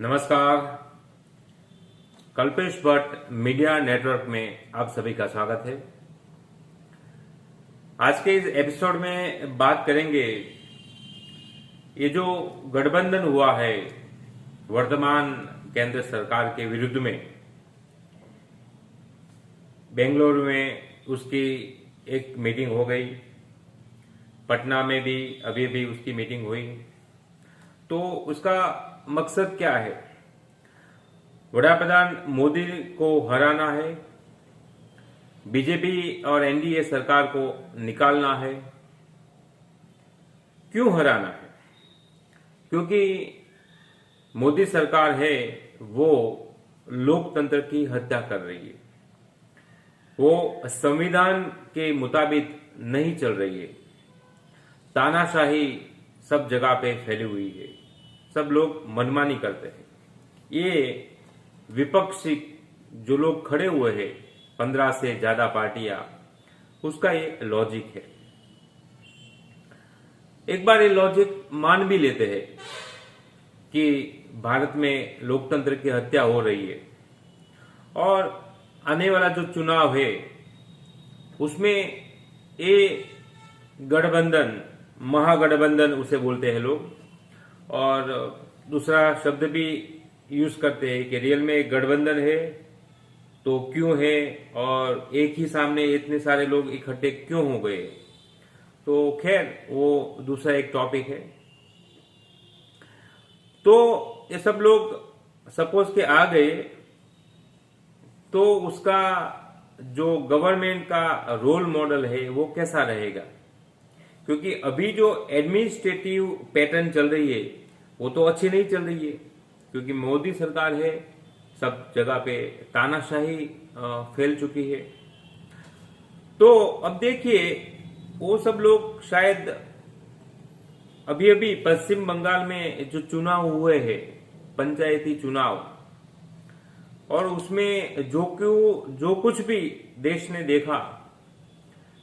नमस्कार। Kalpesh Bhatt media network में आप सभी का स्वागत है। आज के इस एपिसोड में बात करेंगे ये जो गठबंधन हुआ है वर्तमान केंद्र सरकार के विरुद्ध में, बेंगलुरु में उसकी एक मीटिंग हो गई, पटना में भी अभी उसकी मीटिंग हुई। तो उसका मकसद क्या है? वडाप्रधान मोदी को हराना है, बीजेपी और एनडीए सरकार को निकालना है। क्यों हराना है? क्योंकि मोदी सरकार है वो लोकतंत्र की हत्या कर रही है, वो संविधान के मुताबिक नहीं चल रही है। तानाशाही सब जगह पे फैली हुई है, सब लोग मनमानी करते हैं। ये विपक्षी जो लोग खड़े हुए हैं 15 से ज्यादा पार्टियां, उसका ये लॉजिक है। एक बार ये लॉजिक मान भी लेते हैं कि भारत में लोकतंत्र की हत्या हो रही है और आने वाला जो चुनाव है उसमें ये गठबंधन, महागठबंधन उसे बोलते हैं लोग, और दूसरा शब्द भी यूज करते हैं कि रियल में एक गठबंधन है तो क्यों है, और एक ही सामने इतने सारे लोग इकट्ठे क्यों हो गए। तो खैर वो दूसरा एक टॉपिक है। तो ये सब लोग सपोज के आ गए तो उसका जो गवर्नमेंट का रोल मॉडल है वो कैसा रहेगा? क्योंकि अभी जो एडमिनिस्ट्रेटिव पैटर्न चल रही है वो तो अच्छी नहीं चल रही है, क्योंकि मोदी सरकार है, सब जगह पे तानाशाही फैल चुकी है। तो अब देखिए, वो सब लोग शायद अभी पश्चिम बंगाल में जो चुनाव हुए हैं, पंचायती चुनाव, और उसमें जो कुछ भी देश ने देखा,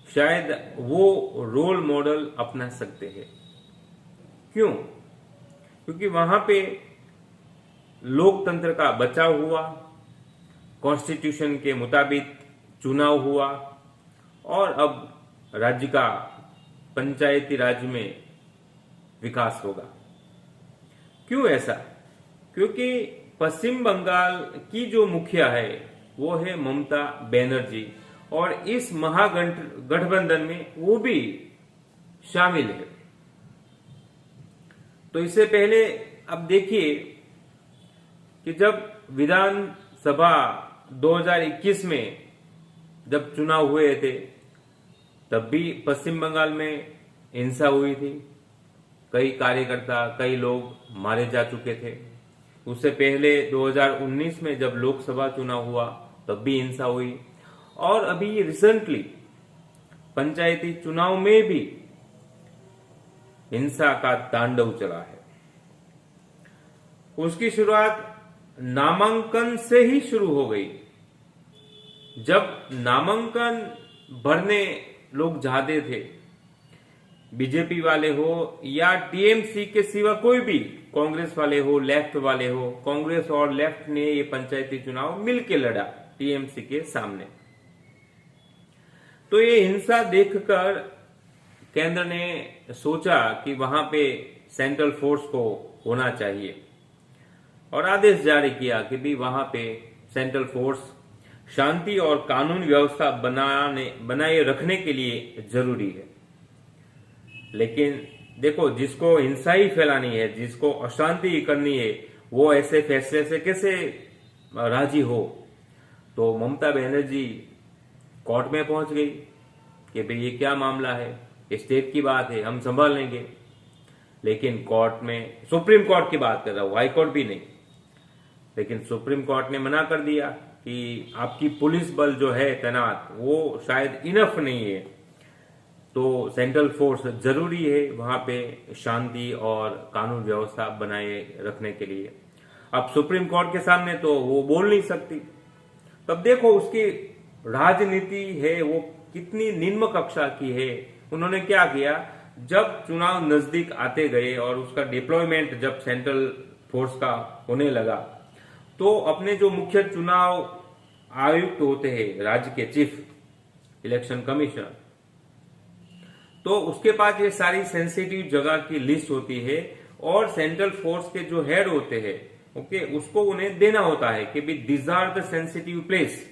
शायद वो रोल मॉडल अपना सकते हैं। क्यों? क्योंकि वहां पे लोकतंत्र का बचाव हुआ, कॉन्स्टिट्यूशन के मुताबिक चुनाव हुआ, और अब राज्य का पंचायती राज में विकास होगा। क्यों ऐसा? क्योंकि पश्चिम बंगाल की जो मुखिया है वो है ममता बनर्जी, और इस महागठबंधन में वो भी शामिल है। तो इससे पहले अब देखिए कि जब विधानसभा 2021 में जब चुनाव हुए थे तब भी पश्चिम बंगाल में हिंसा हुई थी, कई कार्यकर्ता, कई लोग मारे जा चुके थे। उससे पहले 2019 में जब लोकसभा चुनाव हुआ तब भी हिंसा हुई, और अभी रिसेंटली पंचायती चुनाव में भी हिंसा का तांडव चला है। उसकी शुरुआत नामांकन से ही शुरू हो गई। जब नामांकन भरने लोग जाते थे, बीजेपी वाले हो या टीएमसी के सिवा कोई भी, कांग्रेस वाले हो, लेफ्ट वाले हो, कांग्रेस और लेफ्ट ने ये पंचायती चुनाव मिलके लड़ा टीएमसी के सामने। तो ये हिंसा देखकर केंद्र ने सोचा कि वहां पे सेंट्रल फोर्स को होना चाहिए, और आदेश जारी किया कि भी वहां पे सेंट्रल फोर्स शांति और कानून व्यवस्था बनाए रखने के लिए जरूरी है। लेकिन देखो, जिसको हिंसा ही फैलानी है, जिसको अशांति करनी है, वो ऐसे फैसले से कैसे राजी हो? तो ममता बनर्जी कोर्ट में पहुंच गई कि भाई ये क्या मामला है, स्टेट की बात है, हम संभाल लेंगे। लेकिन कोर्ट में, सुप्रीम कोर्ट की बात कर रहा हूं, हाई कोर्ट भी नहीं, लेकिन सुप्रीम कोर्ट ने मना कर दिया कि आपकी पुलिस बल जो है तैनात वो शायद इनफ नहीं है, तो सेंट्रल फोर्स जरूरी है वहां पे शांति और कानून व्यवस्था बनाए रखने के लिए। अब सुप्रीम कोर्ट के सामने तो वो बोल नहीं सकती। तब देखो उसकी राजनीति है वो कितनी निम्न कक्षा की है। उन्होंने क्या किया, जब चुनाव नजदीक आते गए और उसका डिप्लॉयमेंट जब सेंट्रल फोर्स का होने लगा, तो अपने जो मुख्य चुनाव आयुक्त होते हैं राज्य के, चीफ इलेक्शन कमिश्नर, तो उसके पास ये सारी सेंसिटिव जगह की लिस्ट होती है और सेंट्रल फोर्स के जो हेड होते हैं, ओके, उसको उन्हें देना होता है कि भाई these are the sensitive place,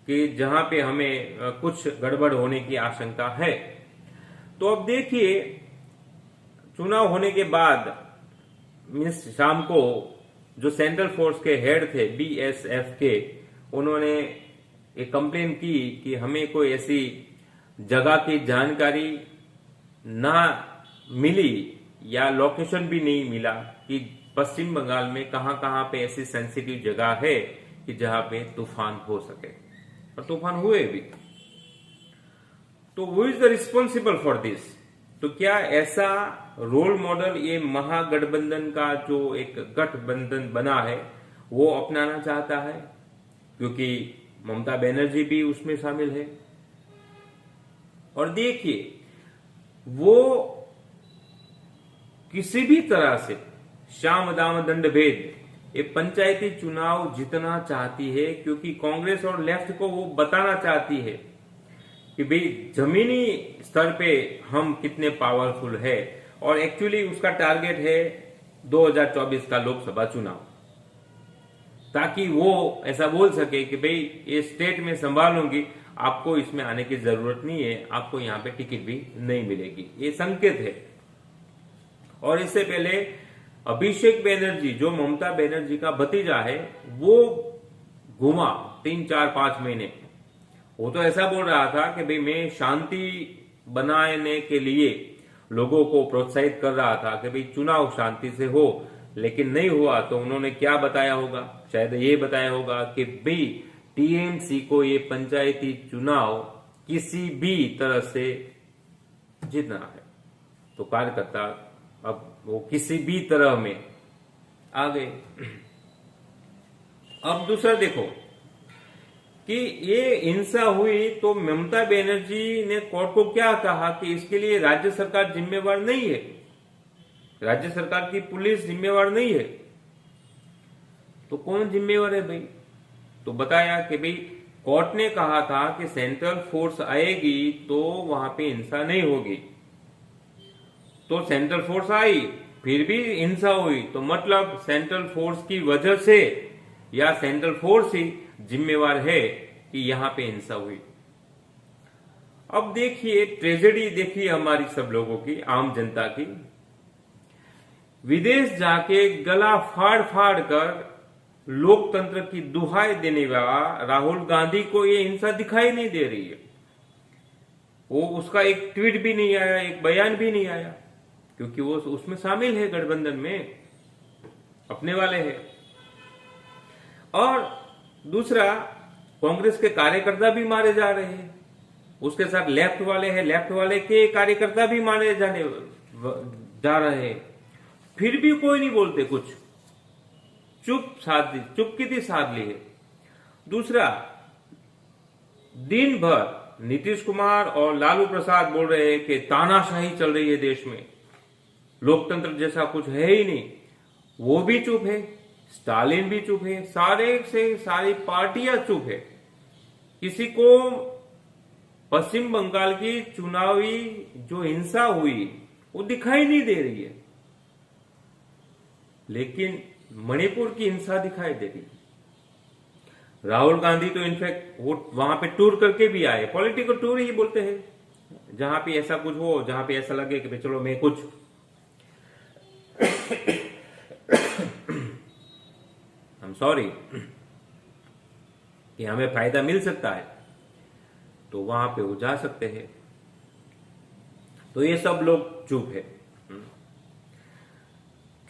कि जहां पे हमें कुछ गड़बड़ होने की आशंका है। तो अब देखिए, चुनाव होने के बाद मिस शाम को जो सेंट्रल फोर्स के हेड थे बीएसएफ के, उन्होंने एक कंप्लेन की कि हमें कोई ऐसी जगह की जानकारी ना मिली या लोकेशन भी नहीं मिला कि पश्चिम बंगाल में कहां कहां पे ऐसी सेंसिटिव जगह है कि जहां पे तूफान हो सके, और तूफान हुए भी। तो who is the responsible for this? तो क्या ऐसा रोल मॉडल ये महागठबंधन का जो एक गठबंधन बना है वो अपनाना चाहता है? क्योंकि ममता बनर्जी भी उसमें शामिल है। और देखिए, वो किसी भी तरह से शाम दाम दंड भेद ये पंचायती चुनाव जीतना चाहती है, क्योंकि कांग्रेस और लेफ्ट को वो बताना चाहती है कि भाई जमीनी स्तर पे हम कितने पावरफुल है। और एक्चुअली उसका टारगेट है 2024 का लोकसभा चुनाव, ताकि वो ऐसा बोल सके कि भाई ये स्टेट में संभालूंगी, आपको इसमें आने की जरूरत नहीं है, आपको यहाँ पे टिकट भी नहीं मिलेगी। ये संकेत है। और इससे पहले अभिषेक बनर्जी, जो ममता बनर्जी का भतीजा है, वो घुमा 3-4-5 महीने, वो तो ऐसा बोल रहा था कि भाई मैं शांति बनाने के लिए लोगों को प्रोत्साहित कर रहा था कि भाई चुनाव शांति से हो, लेकिन नहीं हुआ। तो उन्होंने क्या बताया होगा? शायद ये बताया होगा कि भाई टीएमसी को ये पंचायती चुनाव किसी भी तरह से जीतना है। तो कार्यकर्ता अब वो किसी भी तरह में आ गए। अब दूसरा देखो कि ये हिंसा हुई तो ममता बनर्जी ने कोर्ट को क्या कहा कि इसके लिए राज्य सरकार जिम्मेवार नहीं है, राज्य सरकार की पुलिस जिम्मेवार नहीं है। तो कौन जिम्मेवार है भाई? तो बताया कि भाई कोर्ट ने कहा था कि सेंट्रल फोर्स आएगी तो वहां पे हिंसा नहीं होगी। तो सेंट्रल फोर्स आई, फिर भी हिंसा हुई, तो मतलब सेंट्रल फोर्स की वजह से या सेंट्रल फोर्स ही जिम्मेवार है कि यहां पे हिंसा हुई। अब देखिए ट्रेजेडी, देखिए हमारी सब लोगों की, आम जनता की। विदेश जाके गला फाड़ फाड़ कर लोकतंत्र की दुहाई देने वाला राहुल गांधी को ये हिंसा दिखाई नहीं दे रही है। वो उसका एक ट्वीट भी नहीं आया, एक बयान भी नहीं आया, क्योंकि वो उसमें शामिल है, गठबंधन में अपने वाले हैं। और दूसरा, कांग्रेस के कार्यकर्ता भी मारे जा रहे हैं, उसके साथ लेफ्ट वाले हैं, लेफ्ट वाले के कार्यकर्ता भी मारे जा रहे हैं, फिर भी कोई नहीं बोलते कुछ, चुपकी थी साध ली है। दूसरा, दिन भर नीतीश कुमार और लालू प्रसाद बोल रहे हैं कि तानाशाही चल रही है देश में, लोकतंत्र जैसा कुछ है ही नहीं, वो भी चुप है, स्टालिन भी चुप है, सारे से सारी पार्टियां चुप है। किसी को पश्चिम बंगाल की चुनावी जो हिंसा हुई वो दिखाई नहीं दे रही है, लेकिन मणिपुर की हिंसा दिखाई दे रही है। राहुल गांधी तो इनफैक्ट वो वहां पे टूर करके भी आए, पॉलिटिकल टूर ही बोलते हैं, जहां पे ऐसा कुछ हो, जहां पे ऐसा लगे कि चलो मैं कुछ सॉरी कि हमें फायदा मिल सकता है, तो वहां पे वो जा सकते हैं। तो ये सब लोग चुप है।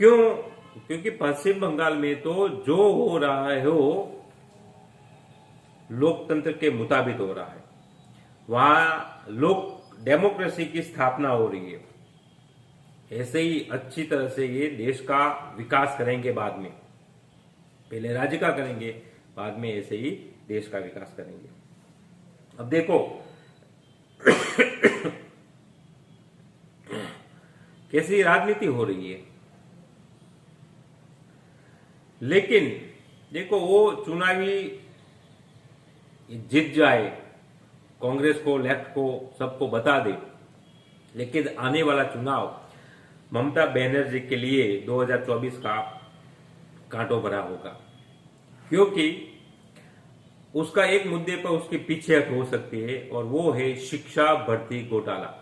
क्यों? क्योंकि पश्चिम बंगाल में तो जो हो रहा है वो लोकतंत्र के मुताबिक हो रहा है, वहां लोक डेमोक्रेसी की स्थापना हो रही है। ऐसे ही अच्छी तरह से ये देश का विकास करेंगे, बाद में पहले राज्य का करेंगे, बाद में ऐसे ही देश का विकास करेंगे। अब देखो कैसी राजनीति हो रही है। लेकिन देखो वो चुनावी जीत जाए, कांग्रेस को, लेफ्ट को, सबको बता दे, लेकिन आने वाला चुनाव ममता बनर्जी के लिए 2024 का कांटो भरा होगा, क्योंकि उसका एक मुद्दे पर उसकी पीछे हट हो सकती है और वो है शिक्षा भर्ती घोटाला।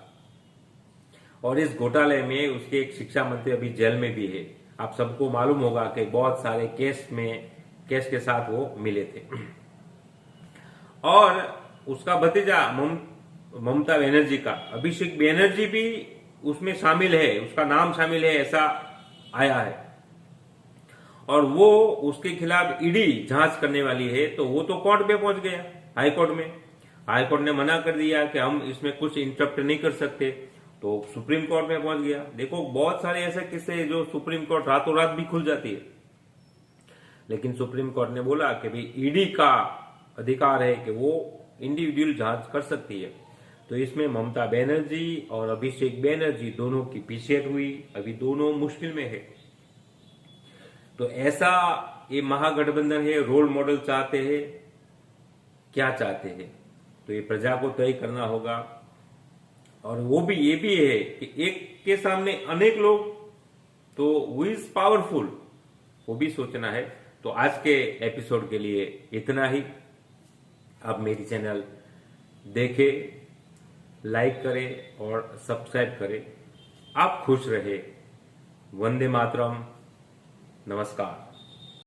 और इस घोटाले में उसके एक शिक्षा मंत्री अभी जेल में भी है। आप सबको मालूम होगा कि बहुत सारे केस के साथ वो मिले थे। और उसका भतीजा ममता बनर्जी का अभिषेक बनर्जी भी उसमें शामिल है, उसका नाम शामिल है, ऐसा आया है। और वो उसके खिलाफ ईडी जांच करने वाली है, तो वो तो कोर्ट में पहुंच गया, हाईकोर्ट में। हाईकोर्ट ने मना कर दिया कि हम इसमें कुछ इंटरप्ट नहीं कर सकते, तो सुप्रीम कोर्ट में पहुंच गया। देखो बहुत सारे ऐसे किस्से जो सुप्रीम कोर्ट रातों रात भी खुल जाती है, लेकिन सुप्रीम कोर्ट ने बोला कि भाई ईडी का अधिकार है कि वो इंडिविजुअल जांच कर सकती है। तो इसमें ममता बनर्जी और अभिषेक बनर्जी दोनों की पीछेहट हुई, अभी दोनों मुश्किल में है। तो ऐसा ये महागठबंधन है, रोल मॉडल चाहते हैं, क्या चाहते हैं, तो ये प्रजा को तय करना होगा। और वो भी ये भी है कि एक के सामने अनेक लोग, तो हु इज पावरफुल, वो भी सोचना है। तो आज के एपिसोड के लिए इतना ही। आप मेरी चैनल देखें, लाइक करें और सब्सक्राइब करें। आप खुश रहे। वंदे मातरम। नमस्कार।